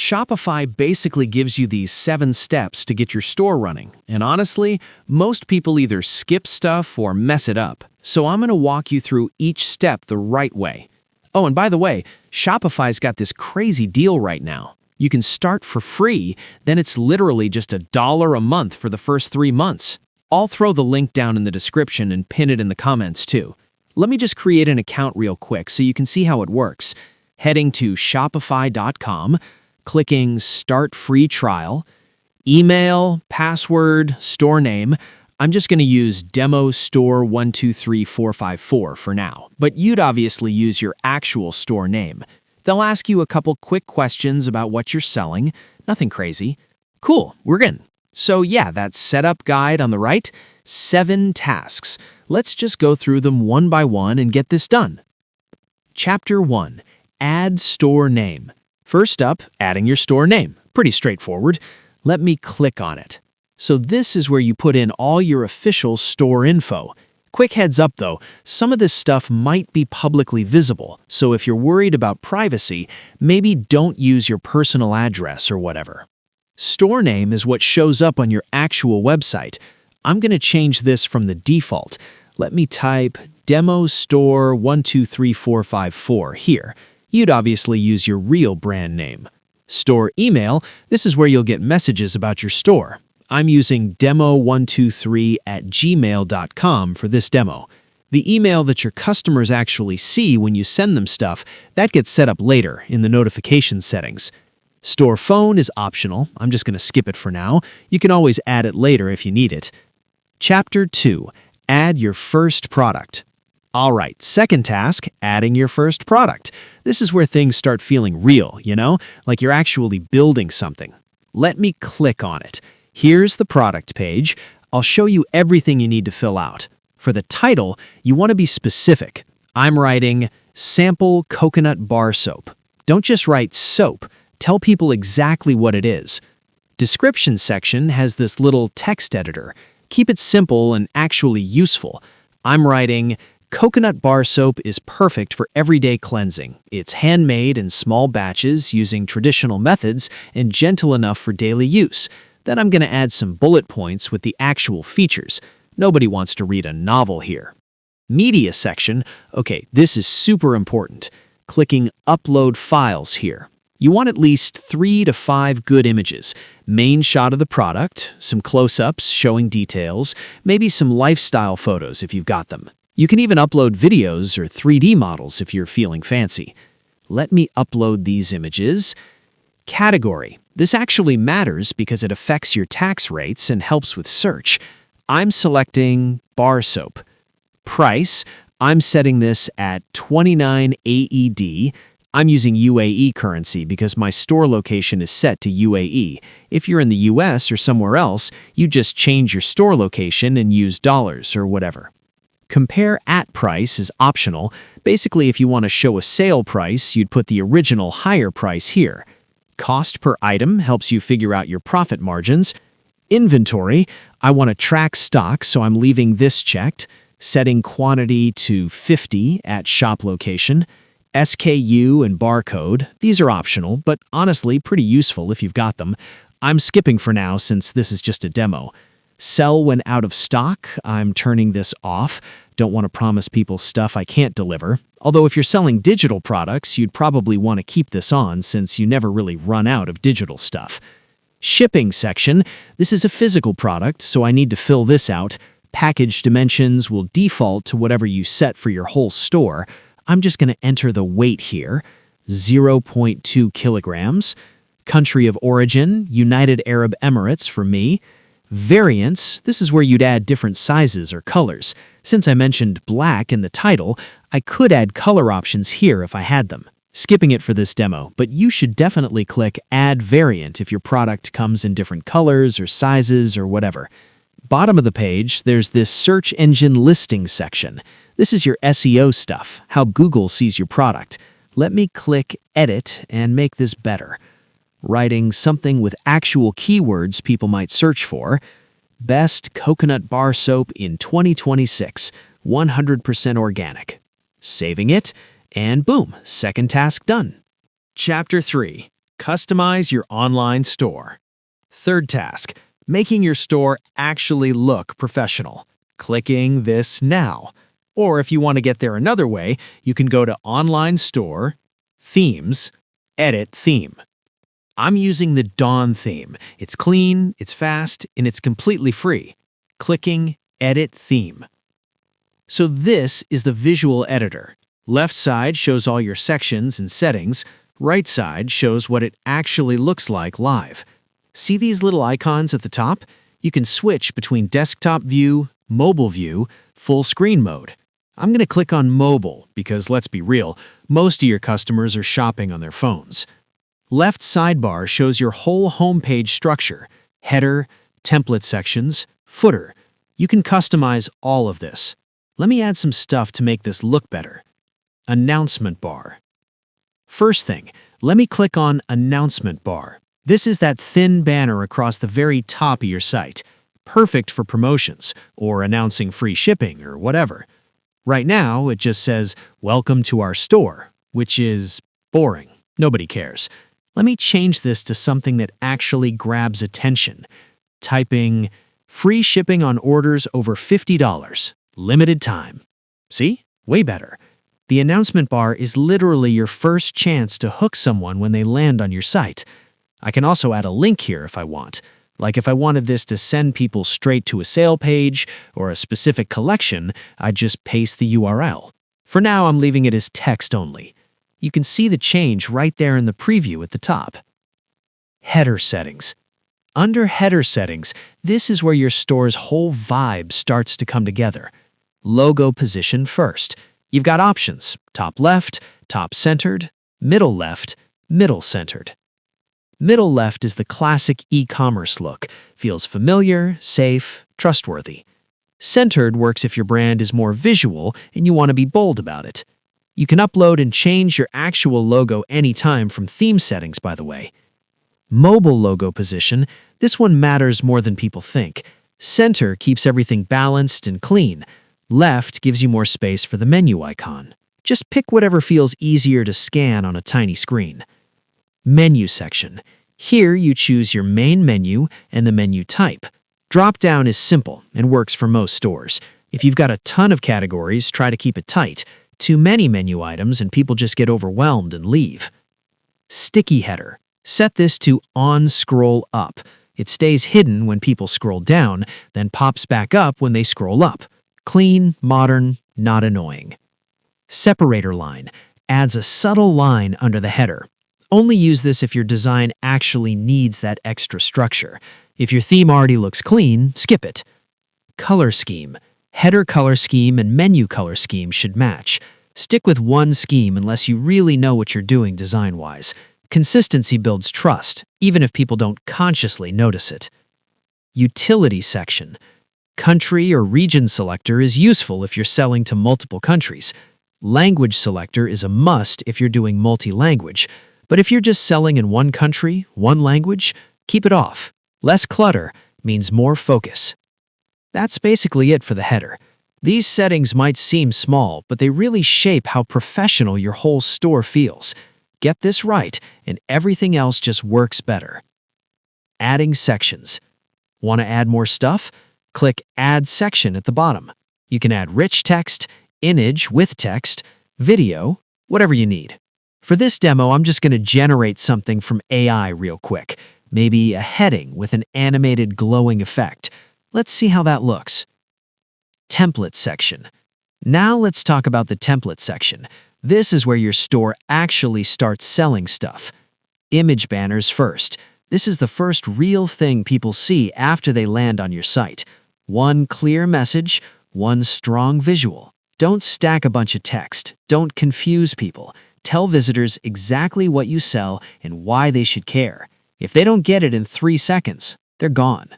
Shopify basically gives you these 7 steps to get your store running. And honestly, most people either skip stuff or mess it up. So I'm going to walk you through each step the right way. Oh, and by the way, Shopify's got this crazy deal right now. You can start for free, then it's literally just $1 a month for the first 3 months. I'll throw the link down in the description and pin it in the comments too. Let me just create an account real quick so you can see how it works. Heading to shopify.com, clicking Start Free Trial, email, password, store name. I'm just going to use demo store 123454 for now, but you'd obviously use your actual store name. They'll ask you a couple quick questions about what you're selling, nothing crazy. Cool, we're in. So yeah, that setup guide on the right, 7 tasks. Let's just go through them one by one and get this done. Chapter 1, Add Store Name. First up, adding your store name. Pretty straightforward. Let me click on it. So this is where you put in all your official store info. Quick heads up though, some of this stuff might be publicly visible, so if you're worried about privacy, maybe don't use your personal address or whatever. Store name is what shows up on your actual website. I'm going to change this from the default. Let me type demo store 123454 here. You'd obviously use your real brand name. Store email, this is where you'll get messages about your store. I'm using demo123@gmail.com for this demo. The email that your customers actually see when you send them stuff, that gets set up later in the notification settings. Store phone is optional. I'm just going to skip it for now. You can always add it later if you need it. Chapter 2, Add your first product. All right, second task, adding your first product. This is where things start feeling real, like you're actually building something. Let me click on it. Here's the product page. I'll show you everything you need to fill out. For the title, you want to be specific. I'm writing sample coconut bar soap. Don't just write soap. Tell people exactly what it is. Description section has this little text editor. Keep it simple and actually useful. I'm writing coconut bar soap is perfect for everyday cleansing. It's handmade in small batches using traditional methods and gentle enough for daily use. Then I'm going to add some bullet points with the actual features. Nobody wants to read a novel here. Media section. Okay, this is super important. Clicking Upload Files here. You want at least 3 to 5 good images. Main shot of the product, some close-ups showing details, maybe some lifestyle photos if you've got them. You can even upload videos or 3D models if you're feeling fancy. Let me upload these images. Category. This actually matters because it affects your tax rates and helps with search. I'm selecting bar soap. Price. I'm setting this at 29 AED. I'm using UAE currency because my store location is set to UAE. If you're in the US or somewhere else, you just change your store location and use dollars or whatever. Compare at price is optional. Basically, if you want to show a sale price, you'd put the original higher price here. Cost per item helps you figure out your profit margins. Inventory, I want to track stock, so I'm leaving this checked. Setting quantity to 50 at shop location. SKU and barcode, these are optional, but honestly pretty useful if you've got them. I'm skipping for now since this is just a demo. Sell when out of stock, I'm turning this off. Don't want to promise people stuff I can't deliver. Although if you're selling digital products, you'd probably want to keep this on since you never really run out of digital stuff. Shipping section, this is a physical product, so I need to fill this out. Package dimensions will default to whatever you set for your whole store. I'm just going to enter the weight here, 0.2 kilograms. Country of origin, United Arab Emirates for me. Variants, this is where you'd add different sizes or colors. Since I mentioned black in the title, I could add color options here if I had them. Skipping it for this demo, but you should definitely click Add Variant if your product comes in different colors or sizes or whatever. Bottom of the page, there's this search engine listing section. This is your SEO stuff, how Google sees your product. Let me click Edit and make this better. Writing something with actual keywords people might search for. Best coconut bar soap in 2026, 100% organic. Saving it, and boom, second task done. Chapter 3. Customize your online store. Third task, making your store actually look professional. Clicking this now. Or if you want to get there another way, you can go to Online Store, Themes, Edit Theme. I'm using the Dawn theme. It's clean, it's fast, and it's completely free. Clicking Edit Theme. So this is the visual editor. Left side shows all your sections and settings. Right side shows what it actually looks like live. See these little icons at the top? You can switch between desktop view, mobile view, full screen mode. I'm going to click on mobile because, let's be real, most of your customers are shopping on their phones. Left sidebar shows your whole homepage structure, header, template sections, footer. You can customize all of this. Let me add some stuff to make this look better. Announcement bar. First thing, let me click on Announcement bar. This is that thin banner across the very top of your site. Perfect for promotions or announcing free shipping or whatever. Right now, it just says, "Welcome to our store," which is boring. Nobody cares. Let me change this to something that actually grabs attention. Typing, "Free shipping on orders over $50. Limited time." See? Way better. The announcement bar is literally your first chance to hook someone when they land on your site. I can also add a link here if I want. Like if I wanted this to send people straight to a sale page or a specific collection, I'd just paste the URL. For now, I'm leaving it as text only. You can see the change right there in the preview at the top. Header settings. Under header settings, this is where your store's whole vibe starts to come together. Logo position first. You've got options: top left, top centered, middle left, middle centered. Middle left is the classic e-commerce look. Feels familiar, safe, trustworthy. Centered works if your brand is more visual and you want to be bold about it. You can upload and change your actual logo anytime from theme settings, by the way. Mobile logo position, this one matters more than people think. Center keeps everything balanced and clean. Left gives you more space for the menu icon. Just pick whatever feels easier to scan on a tiny screen. Menu section. Here you choose your main menu and the menu type. Drop-down is simple and works for most stores. If you've got a ton of categories, try to keep it tight. Too many menu items and people just get overwhelmed and leave. Sticky header. Set this to on scroll up. It stays hidden when people scroll down, then pops back up when they scroll up. Clean, modern, not annoying. Separator line. Adds a subtle line under the header. Only use this if your design actually needs that extra structure. If your theme already looks clean, skip it. Color scheme. Header color scheme and menu color scheme should match. Stick with one scheme unless you really know what you're doing design-wise. Consistency builds trust, even if people don't consciously notice it. Utility section. Country or region selector is useful if you're selling to multiple countries. Language selector is a must if you're doing multi-language. But if you're just selling in one country, one language, keep it off. Less clutter means more focus. That's basically it for the header. These settings might seem small, but they really shape how professional your whole store feels. Get this right, and everything else just works better. Adding sections. Want to add more stuff? Click Add Section at the bottom. You can add rich text, image with text, video, whatever you need. For this demo, I'm just going to generate something from AI real quick. Maybe a heading with an animated glowing effect. Let's see how that looks. Template section. Now let's talk about the template section. This is where your store actually starts selling stuff. Image banners first. This is the first real thing people see after they land on your site. One clear message, one strong visual. Don't stack a bunch of text. Don't confuse people. Tell visitors exactly what you sell and why they should care. If they don't get it in 3 seconds, they're gone.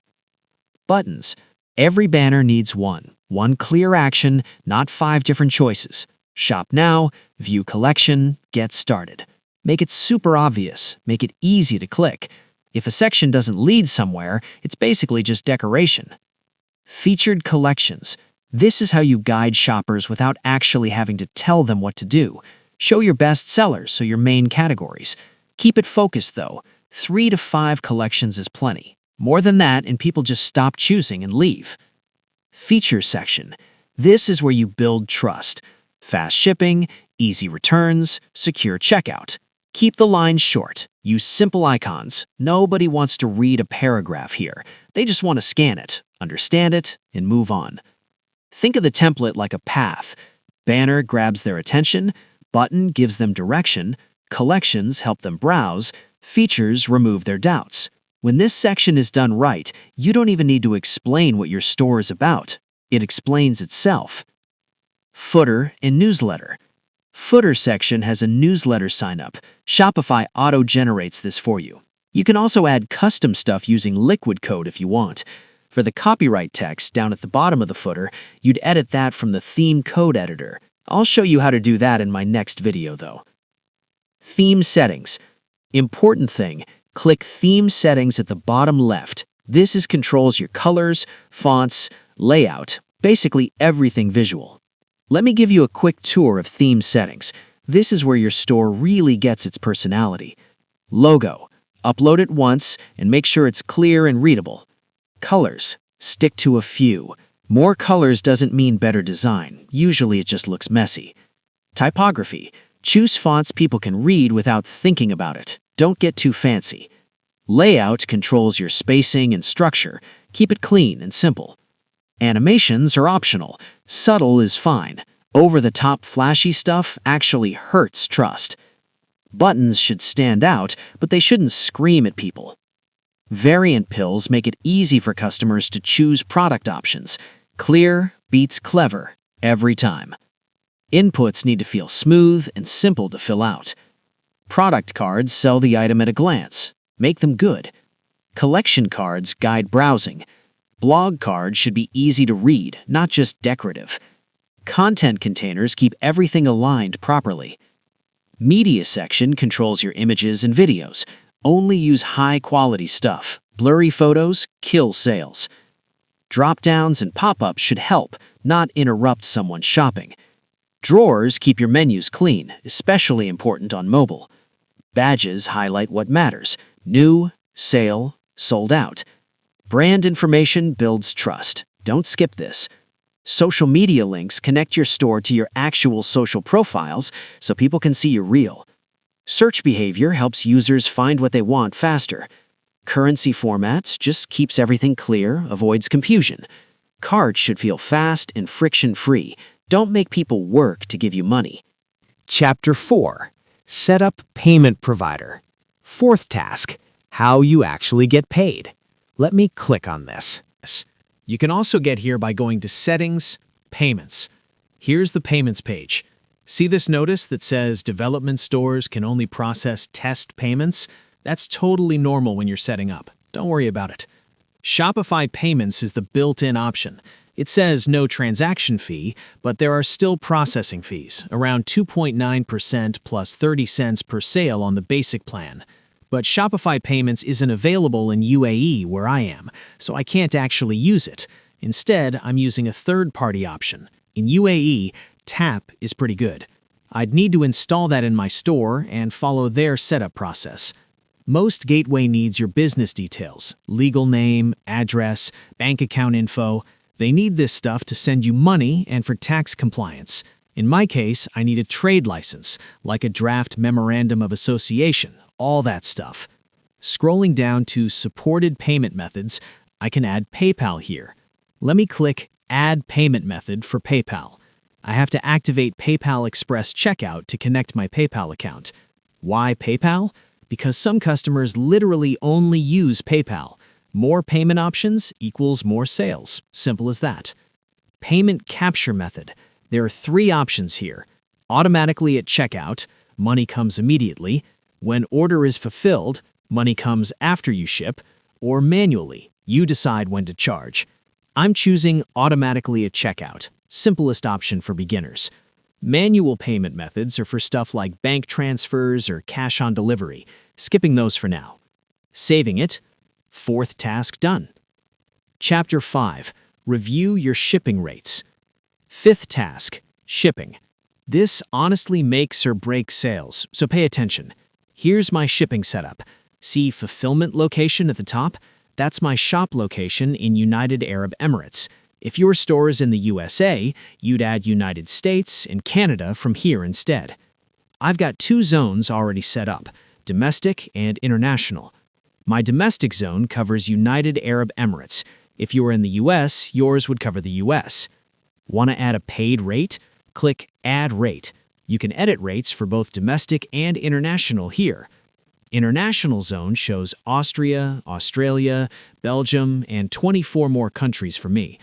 Buttons. Every banner needs one clear action, not 5 different choices. Shop now, view collection, get started. Make it super obvious, make it easy to click. If a section doesn't lead somewhere, it's basically just decoration. Featured collections. This is how you guide shoppers without actually having to tell them what to do. Show your best sellers, so your main categories. Keep it focused though. 3 to 5 collections is plenty. More than that, and people just stop choosing and leave. Features section. This is where you build trust. Fast shipping, easy returns, secure checkout. Keep the lines short. Use simple icons. Nobody wants to read a paragraph here. They just want to scan it, understand it, and move on. Think of the template like a path. Banner grabs their attention, button gives them direction, collections help them browse, features remove their doubts. When this section is done right, you don't even need to explain what your store is about. It explains itself. Footer and newsletter. Footer section has a newsletter sign-up. Shopify auto-generates this for you. You can also add custom stuff using liquid code if you want. For the copyright text down at the bottom of the footer, you'd edit that from the theme code editor. I'll show you how to do that in my next video though. Theme settings. Important thing, click Theme Settings at the bottom left. This controls your colors, fonts, layout, basically everything visual. Let me give you a quick tour of theme settings. This is where your store really gets its personality. Logo. Upload it once and make sure it's clear and readable. Colors. Stick to a few. More colors doesn't mean better design. Usually it just looks messy. Typography. Choose fonts people can read without thinking about it. Don't get too fancy. Layout controls your spacing and structure. Keep it clean and simple. Animations are optional. Subtle is fine. Over-the-top flashy stuff actually hurts trust. Buttons should stand out, but they shouldn't scream at people. Variant pills make it easy for customers to choose product options. Clear beats clever every time. Inputs need to feel smooth and simple to fill out. Product cards sell the item at a glance. Make them good. Collection cards guide browsing. Blog cards should be easy to read, not just decorative. Content containers keep everything aligned properly. Media section controls your images and videos. Only use high-quality stuff. Blurry photos kill sales. Drop-downs and pop-ups should help, not interrupt someone's shopping. Drawers keep your menus clean, especially important on mobile. Badges highlight what matters. New, sale, sold out. Brand information builds trust. Don't skip this. Social media links connect your store to your actual social profiles so people can see you're real. Search behavior helps users find what they want faster. Currency formats just keeps everything clear, avoids confusion. Cards should feel fast and friction-free. Don't make people work to give you money. Chapter 4. Set up payment provider. Fourth task, how you actually get paid. Let me click on this. You can also get here by going to Settings, Payments. Here's the Payments page. See this notice that says development stores can only process test payments? That's totally normal when you're setting up. Don't worry about it. Shopify Payments is the built-in option. It says no transaction fee, but there are still processing fees, around 2.9% plus 30 cents per sale on the basic plan. But Shopify Payments isn't available in UAE where I am, so I can't actually use it. Instead, I'm using a third-party option. In UAE, Tap is pretty good. I'd need to install that in my store and follow their setup process. Most gateway needs your business details, legal name, address, bank account info. They need this stuff to send you money and for tax compliance. In my case, I need a trade license, like a draft memorandum of association, all that stuff. Scrolling down to supported payment methods, I can add PayPal here. Let me click Add Payment Method for PayPal. I have to activate PayPal Express Checkout to connect my PayPal account. Why PayPal? Because some customers literally only use PayPal. More payment options equals more sales. Simple as that. Payment Capture Method. There are 3 options here. Automatically at checkout, money comes immediately. When order is fulfilled, money comes after you ship. Or manually, you decide when to charge. I'm choosing automatically at checkout. Simplest option for beginners. Manual payment methods are for stuff like bank transfers or cash on delivery. Skipping those for now. Saving it. Fourth task done. Chapter 5. Review your shipping rates. Fifth task. Shipping. This honestly makes or breaks sales, so pay attention. Here's my shipping setup. See fulfillment location at the top? That's my shop location in United Arab Emirates. If your store is in the USA, you'd add United States and Canada from here instead. I've got 2 zones already set up, domestic and international. My domestic zone covers United Arab Emirates. If you are in the US, yours would cover the US. Want to add a paid rate? Click Add Rate. You can edit rates for both domestic and international here. International zone shows Austria, Australia, Belgium, and 24 more countries for me.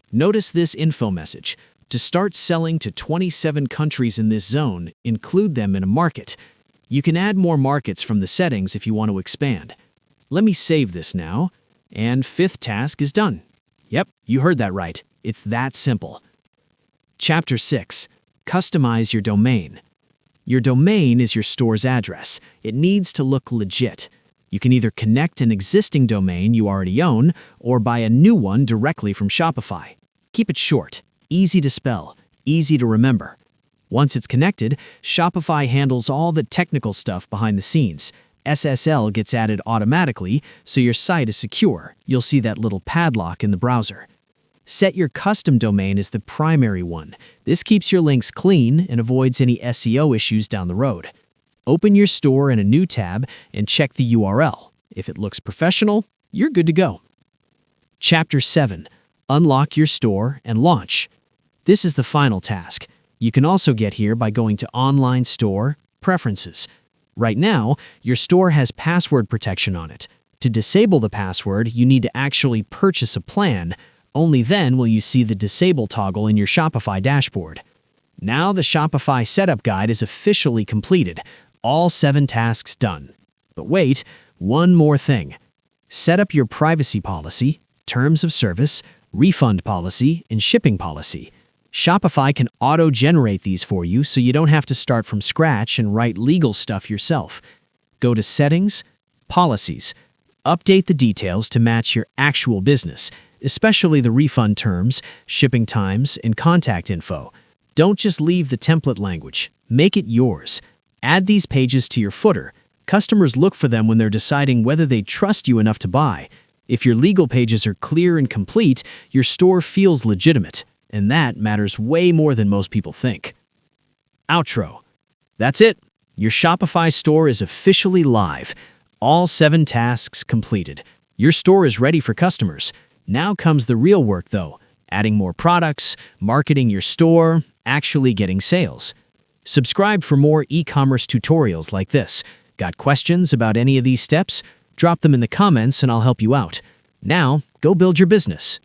Notice this info message. To start selling to 27 countries in this zone, include them in a market. You can add more markets from the settings if you want to expand. Let me save this now. And 5th task is done. Yep, you heard that right. It's that simple. Chapter 6. Customize your domain. Your domain is your store's address. It needs to look legit. You can either connect an existing domain you already own or buy a new one directly from Shopify. Keep it short, easy to spell, easy to remember. Once it's connected, Shopify handles all the technical stuff behind the scenes. SSL gets added automatically, so your site is secure. You'll see that little padlock in the browser. Set your custom domain as the primary one. This keeps your links clean and avoids any SEO issues down the road. Open your store in a new tab and check the URL. If it looks professional, you're good to go. Chapter 7. Unlock your store and launch. This is the final task. You can also get here by going to Online Store, Preferences. Right now, your store has password protection on it. To disable the password, you need to actually purchase a plan. Only then will you see the Disable toggle in your Shopify dashboard. Now the Shopify setup guide is officially completed. All 7 tasks done. But wait, one more thing. Set up your privacy policy, terms of service, refund policy, and shipping policy. Shopify can auto-generate these for you so you don't have to start from scratch and write legal stuff yourself. Go to Settings, Policies. Update the details to match your actual business, especially the refund terms, shipping times, and contact info. Don't just leave the template language. Make it yours. Add these pages to your footer. Customers look for them when they're deciding whether they trust you enough to buy. If your legal pages are clear and complete, your store feels legitimate. And that matters way more than most people think. Outro. That's it. Your Shopify store is officially live. All 7 tasks completed. Your store is ready for customers. Now comes the real work though. Adding more products, marketing your store, actually getting sales. Subscribe for more e-commerce tutorials like this. Got questions about any of these steps? Drop them in the comments and I'll help you out. Now, go build your business.